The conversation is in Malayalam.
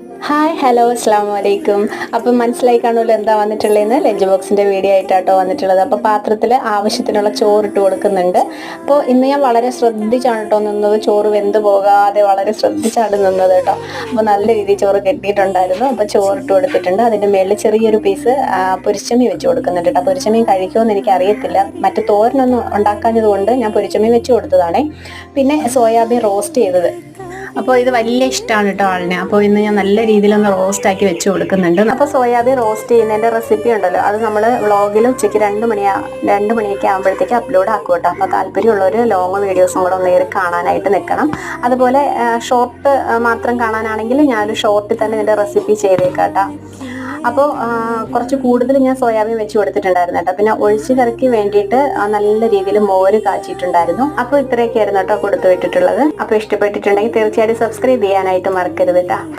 ഹായ് ഹലോ അസ്സാം വലൈക്കും. അപ്പം മനസ്സിലായി കാണുമല്ലോ എന്താ വന്നിട്ടുള്ളതെന്ന്. ലഞ്ച് ബോക്സിൻ്റെ വീഡിയോ ആയിട്ടാട്ടോ വന്നിട്ടുള്ളത്. അപ്പോൾ പാത്രത്തിൽ ആവശ്യത്തിനുള്ള ചോറ് ഇട്ട് കൊടുക്കുന്നുണ്ട്. അപ്പോൾ ഇന്ന് ഞാൻ വളരെ ശ്രദ്ധിച്ചാണ് കേട്ടോ നിന്നത്, ചോറ് വെന്ത് പോകാതെ വളരെ ശ്രദ്ധിച്ചാണ് നിന്നത് കേട്ടോ. അപ്പോൾ നല്ല രീതിയിൽ ചോറ് കെട്ടിയിട്ടുണ്ടായിരുന്നു. അപ്പോൾ ചോറ് ഇട്ട് കൊടുത്തിട്ടുണ്ട്. അതിൻ്റെ മേളിൽ ചെറിയൊരു പീസ് പൊരിച്ചമീൻ വെച്ച് കൊടുക്കുന്നുണ്ട് കേട്ടോ. പൊരിച്ചമീൻ കഴിക്കുമെന്ന് എനിക്ക് അറിയത്തില്ല, മറ്റു തോരനൊന്നും ഉണ്ടാക്കാഞ്ഞത് കൊണ്ട് ഞാൻ പൊരിച്ചമീൻ വെച്ച് കൊടുത്തതാണേ. പിന്നെ സോയാബീൻ റോസ്റ്റ് ചെയ്തത്. അപ്പോൾ ഇത് വലിയ ഇഷ്ടമാണ് കേട്ടോ ആളിനെ. അപ്പോൾ ഇന്ന് ഞാൻ നല്ല രീതിയിലൊന്ന് റോസ്റ്റ് ആക്കി വെച്ച് കൊടുക്കുന്നുണ്ട്. അപ്പോൾ സോയാബീൻ റോസ്റ്റ് ചെയ്യുന്നതിൻ്റെ റെസിപ്പി ഉണ്ടല്ലോ, അത് നമ്മൾ വ്ളോഗിൽ ഉച്ചയ്ക്ക് 2 മണിയൊക്കെ ആകുമ്പോഴത്തേക്ക് അപ്ലോഡ് ആക്കും കേട്ടോ. അപ്പോൾ താല്പര്യമുള്ളവർ ലോങ് വീഡിയോസും കൂടെ ഒന്ന് നേരി കാണാനായിട്ട് നിൽക്കണം. അതുപോലെ ഷോർട്ട് മാത്രം കാണാനാണെങ്കിൽ ഞാനൊരു ഷോർട്ടിൽ തന്നെ ഇതിൻ്റെ റെസിപ്പി ചെയ്തേക്കാം കേട്ടോ. അപ്പോൾ കുറച്ച് കൂടുതൽ ഞാൻ സോയാബീൻ വെച്ച് കൊടുത്തിട്ടുണ്ടായിരുന്നു കേട്ടോ. പിന്നെ ഒഴിച്ച് കറിക്ക് വേണ്ടിയിട്ട് നല്ല രീതിയിൽ മോര് കാച്ചിട്ടുണ്ടായിരുന്നു. അപ്പോൾ ഇത്രയൊക്കെ ആയിരുന്നു കേട്ടോ കൊടുത്തു വിട്ടിട്ടുള്ളത്. അപ്പോൾ ഇഷ്ടപ്പെട്ടിട്ടുണ്ടെങ്കിൽ തീർച്ചയായിട്ടും സബ്സ്ക്രൈബ് ചെയ്യാനായിട്ട് മറക്കരുത് കേട്ടോ.